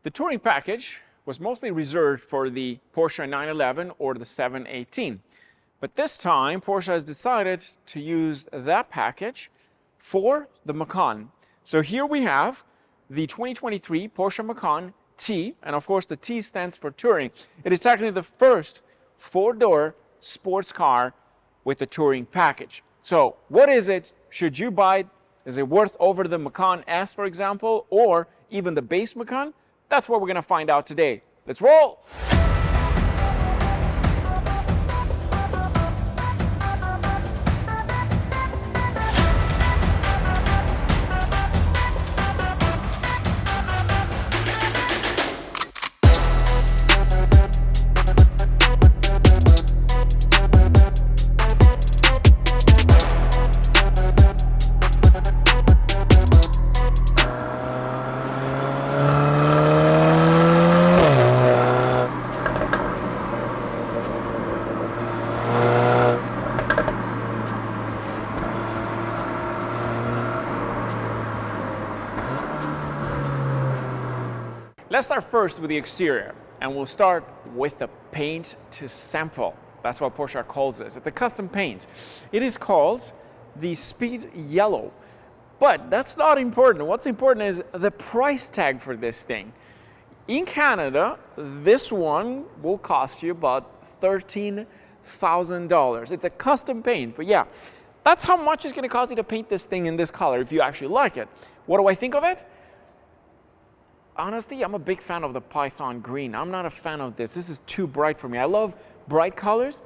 The touring package was mostly reserved for the Porsche 911 or the 718. But this time, Porsche has decided to use that package for the Macan. So here we have the 2023 Porsche Macan T, and of course the T stands for touring. It is technically the first four-door sports car with the touring package. So what is it? Should you buy it? Is it worth over the Macan S, for example, or even the base Macan? That's what we're going to find out today. Let's roll! Let's start first with the exterior, and we'll start with the paint to sample. That's what Porsche calls this. It's a custom paint. It is called the Speed Yellow, but that's not important. What's important is the price tag for this thing. In Canada, this one will cost you about $13,000. It's a custom paint, but yeah, that's how much it's going to cost you to paint this thing in this color if you actually like it. What do I think of it? Honestly, I'm a big fan of the Python green. I'm not a fan of this. This is too bright for me. I love bright colors,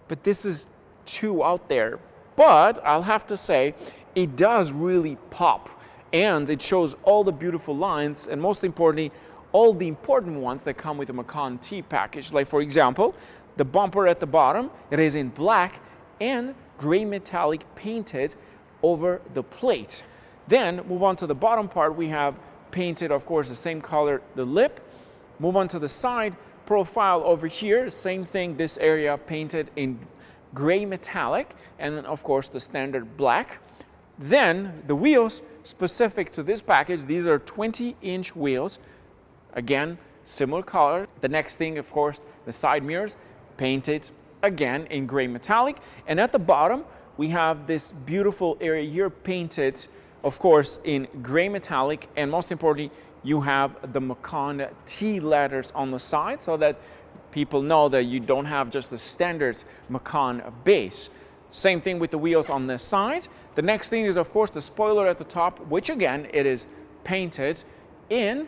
but this is too out there. But I'll have to say, it does really pop. And it shows all the beautiful lines, and most importantly, all the important ones that come with the Macan T package. Like, for example, the bumper at the bottom, it is in black and gray metallic painted over the plate. Then, move on to the bottom part, we have painted, of course, the same color, the lip. Move on to the side profile over here, same thing, this area painted in gray metallic, and then of course the standard black. Then the wheels specific to this package, these are 20-inch wheels, again similar color. The next thing, of course, the side mirrors painted again in gray metallic, and at the bottom we have this beautiful area here painted, of course, in gray metallic, and most importantly, you have the Macan T letters on the side so that people know that you don't have just the standard Macan base. Same thing with the wheels on this side. The next thing is, of course, the spoiler at the top, which again, it is painted in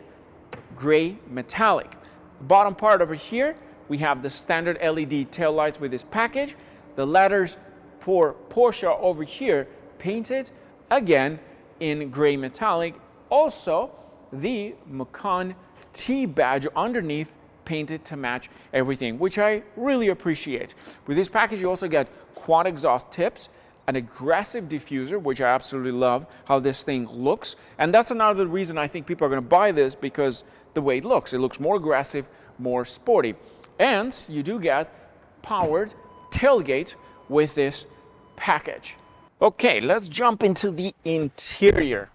gray metallic. The bottom part over here, we have the standard LED taillights with this package. The letters for Porsche over here painted again in gray metallic. Also, the Macan T badge underneath painted to match everything, which I really appreciate. With this package, you also get quad exhaust tips, an aggressive diffuser, which I absolutely love how this thing looks. And that's another reason I think people are going to buy this, because the way it looks more aggressive, more sporty. And you do get powered tailgate with this package. Okay, let's jump into the interior.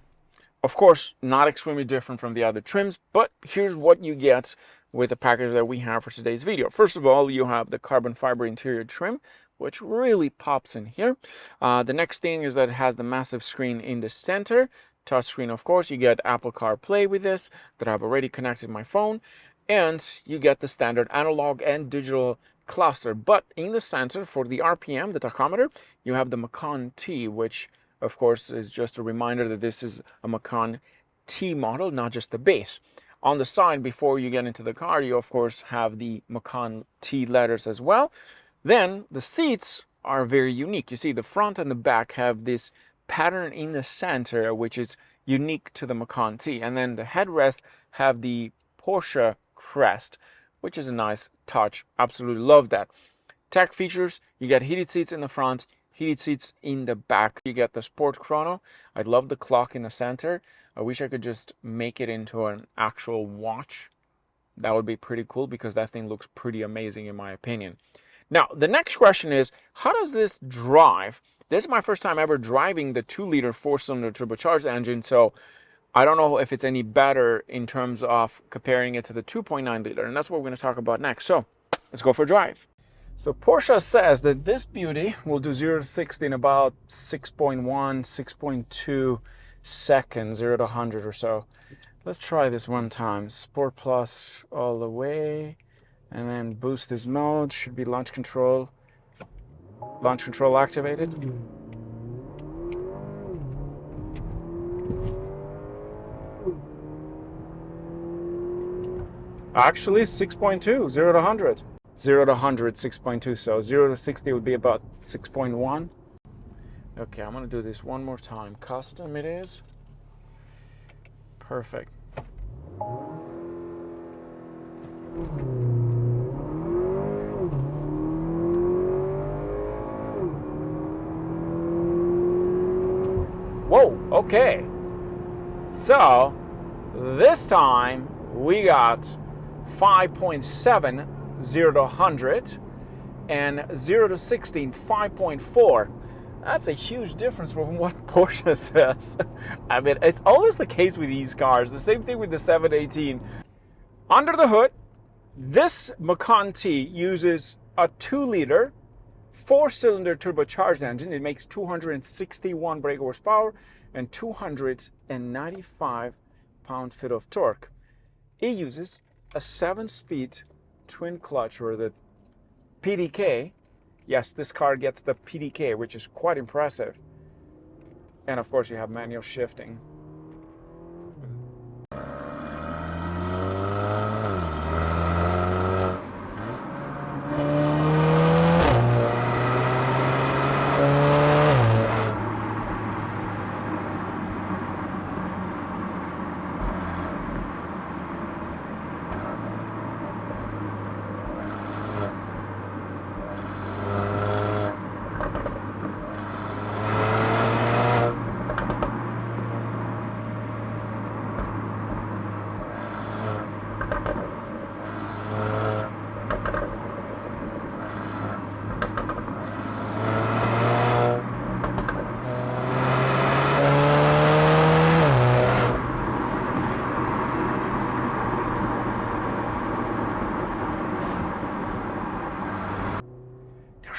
Of course, not extremely different from the other trims, but here's what you get with the package that we have for today's video. First of all, you have the carbon fiber interior trim, which really pops in here. The next thing is that it has the massive screen in the center. Touchscreen, of course. You get Apple CarPlay with this that I've already connected to my phone. And you get the standard analog and digital cluster, but in the center for the RPM, the tachometer, you have the Macan T, which of course is just a reminder that this is a Macan T model, not just the base. On the side, before you get into the car, you of course have the Macan T letters as well. Then the seats are very unique. You see the front and the back have this pattern in the center, which is unique to the Macan T. And then the headrest have the Porsche crest, which is a nice touch. Absolutely love that. Tech features, you get heated seats in the front, heated seats in the back. You get the sport chrono. I love the clock in the center. I wish I could just make it into an actual watch. That would be pretty cool, because that thing looks pretty amazing in my opinion. Now, the next question is, how does this drive? This is my first time ever driving the 2-liter 4-cylinder turbocharged engine, so I don't know if it's any better in terms of comparing it to the 2.9 liter, and that's what we're going to talk about next. So let's go for a drive. So Porsche says that this beauty will do 0 to 60 in about 6.1, 6.2 seconds, 0 to 100 or so. Let's try this one time. Sport Plus all the way, and then boost this mode. Should be launch control. Launch control activated. Actually, 6.2, 0 to 100. 0 to 100, 6.2, so 0 to 60 would be about 6.1. Okay, I'm gonna do this one more time. Custom it is. Perfect. Whoa, okay. So, this time we got 5.7, 0 to 100, and 0 to 60, 5.4. That's a huge difference from what Porsche says. I mean, it's always the case with these cars. The same thing with the 718. Under the hood, this Macan T uses a 2-liter, 4-cylinder turbocharged engine. It makes 261 brake horsepower and 295 pound-feet of torque. It uses a 7-speed twin clutch, or the PDK. Yes, this car gets the PDK, which is quite impressive. And of course you have manual shifting.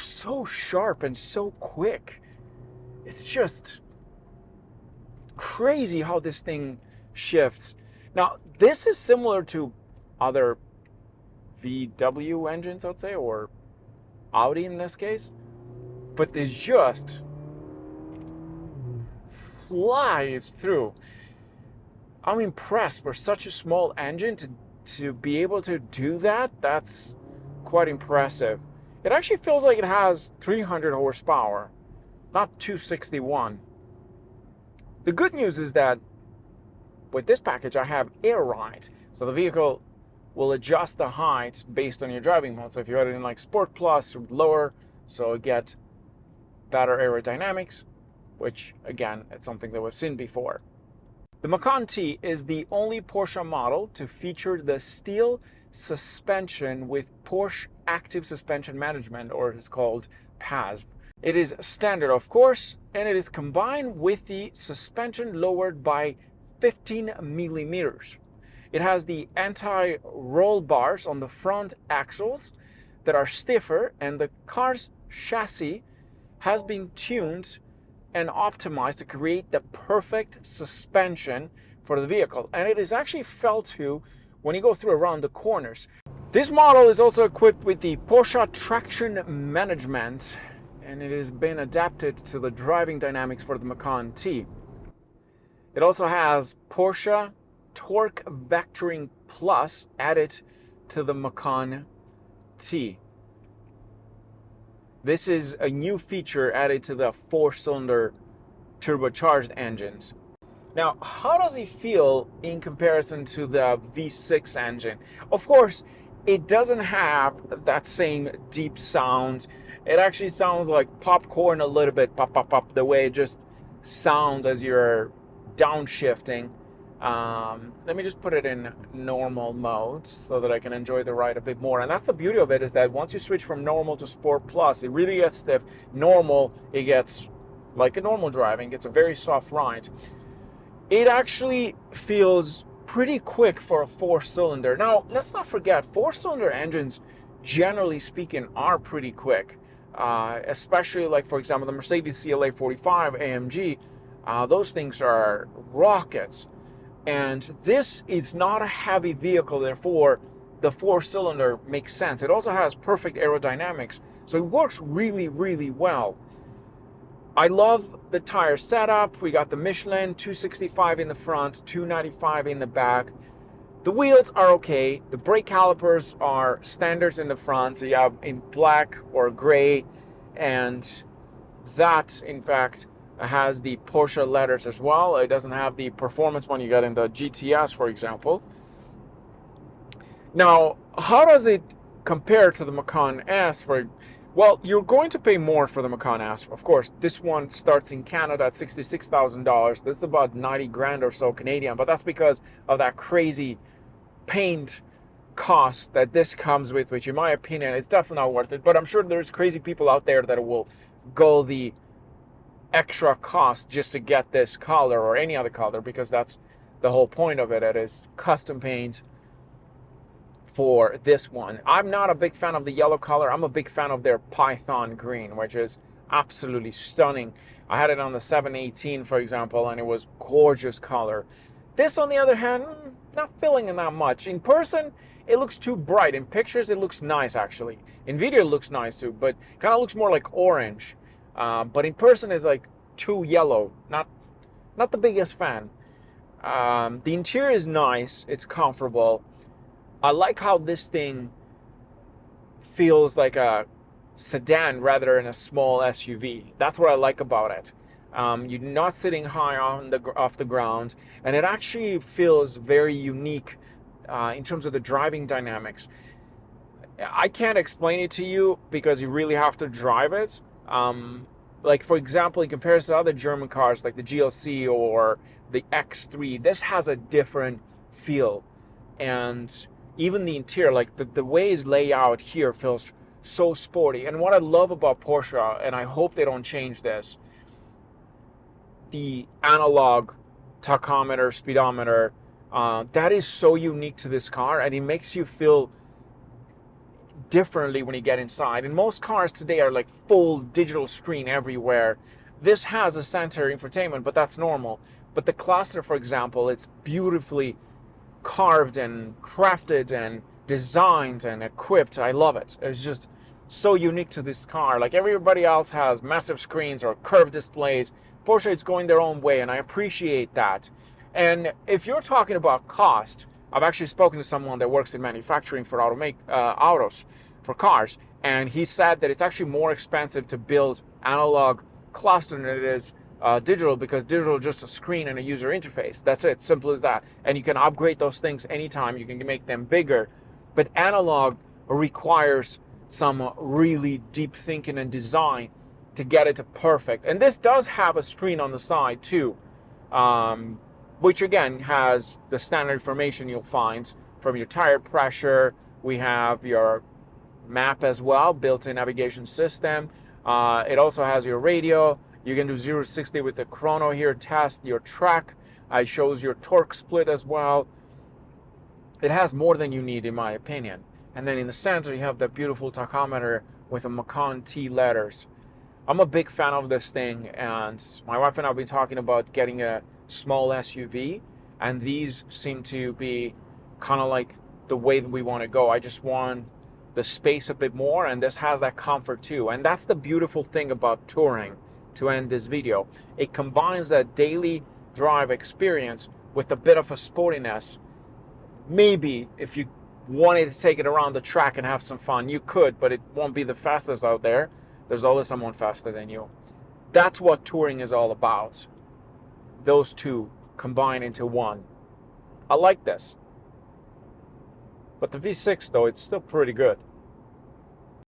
So sharp and so quick. It's just crazy how this thing shifts. Now, this is similar to other VW engines, I'd say, or Audi in this case, but this just flies through. I'm impressed for such a small engine to be able to do that. That's quite impressive. It actually feels like it has 300 horsepower, not 261. The good news is that with this package, I have air ride. So the vehicle will adjust the height based on your driving mode. So if you had it in like Sport Plus, lower, so it get better aerodynamics, which again, it's something that we've seen before. The Macan T is the only Porsche model to feature the steel suspension with Porsche Active Suspension Management, or it is called PASM. It is standard, of course, and it is combined with the suspension lowered by 15 millimeters. It has the anti-roll bars on the front axles that are stiffer, and the car's chassis has been tuned and optimized to create the perfect suspension for the vehicle. And it is actually felt to when you go through around the corners. This model is also equipped with the Porsche Traction Management, and it has been adapted to the driving dynamics for the Macan T. It also has Porsche Torque Vectoring Plus added to the Macan T. This is a new feature added to the 4-cylinder turbocharged engines. Now, how does it feel in comparison to the V6 engine? Of course, it doesn't have that same deep sound. It actually sounds like popcorn a little bit, pop, pop, pop, the way it just sounds as you're downshifting. Let me just put it in normal mode so that I can enjoy the ride a bit more. And that's the beauty of it, is that once you switch from normal to Sport Plus, it really gets stiff. Normal, it gets like a normal driving. It's a very soft ride. it actually feels pretty quick for a 4-cylinder. Now, let's not forget, 4-cylinder engines, generally speaking, are pretty quick. Especially like, for example, the Mercedes CLA 45 AMG, those things are rockets. And this is not a heavy vehicle, therefore the 4-cylinder makes sense. It also has perfect aerodynamics, so it works really, really well. I love the tire setup. We got the Michelin 265 in the front, 295 in the back. The wheels are okay. The brake calipers are standards in the front, so you have in black or gray, and that, in fact, has the Porsche letters as well. It doesn't have the performance one you get in the GTS, for example. Now, how does it compare to the Macan S? Well, you're going to pay more for the Macan S. Of course, this one starts in Canada at $66,000. This is about 90 grand or so Canadian, but that's because of that crazy paint cost that this comes with, which in my opinion, it's definitely not worth it. But I'm sure there's crazy people out there that will go the extra cost just to get this color or any other color, because that's the whole point of it. It is custom paint for this one. I'm not a big fan of the yellow color. I'm a big fan of their Python green, which is absolutely stunning. I had it on the 718, for example, and it was gorgeous color. This, on the other hand, not feeling it that much. In person, it looks too bright. In pictures, it looks nice, actually. In video, it looks nice too, but kind of looks more like orange. But in person, it's like too yellow. Not the biggest fan. The interior is nice. It's comfortable. I like how this thing feels like a sedan rather than a small SUV. That's what I like about it. You're not sitting high off the ground, and it actually feels very unique in terms of the driving dynamics. I can't explain it to you because you really have to drive it. Like, for example, in comparison to other German cars like the GLC or the X3, this has a different feel. And even the interior, like the way it's laid out here, feels so sporty. And what I love about Porsche, and I hope they don't change this, the analog tachometer, speedometer, that is so unique to this car, and it makes you feel differently when you get inside. And most cars today are like full digital screen everywhere. This has a center infotainment, but that's normal. But the cluster, for example, it's beautifully carved and crafted and designed and equipped. I love it. It's just so unique to this car. Like everybody else has massive screens or curved displays. Porsche is going their own way, and I appreciate that. And if you're talking about cost, I've actually spoken to someone that works in manufacturing for autos, for cars, and he said that it's actually more expensive to build analog cluster than it is digital, because digital is just a screen and a user interface. That's it, simple as that. And you can upgrade those things anytime. You can make them bigger. But analog requires some really deep thinking and design to get it to perfect. And this does have a screen on the side too, which again has the standard information you'll find from your tire pressure. We have your map as well, built-in navigation system. It also has your radio. You can do 0 to 60 with the chrono here, test your track. It shows your torque split as well. It has more than you need, in my opinion. And then in the center, you have that beautiful tachometer with the Macan T letters. I'm a big fan of this thing, and my wife and I have been talking about getting a small SUV, and these seem to be kind of like the way that we want to go. I just want the space a bit more, and this has that comfort too. And that's the beautiful thing about touring. To end this video, it combines that daily drive experience with a bit of a sportiness. Maybe if you wanted to take it around the track and have some fun, you could, but it won't be the fastest out there. There's always someone faster than you. That's what touring is all about. Those two combine into one. I like this. But the V6, though, it's still pretty good.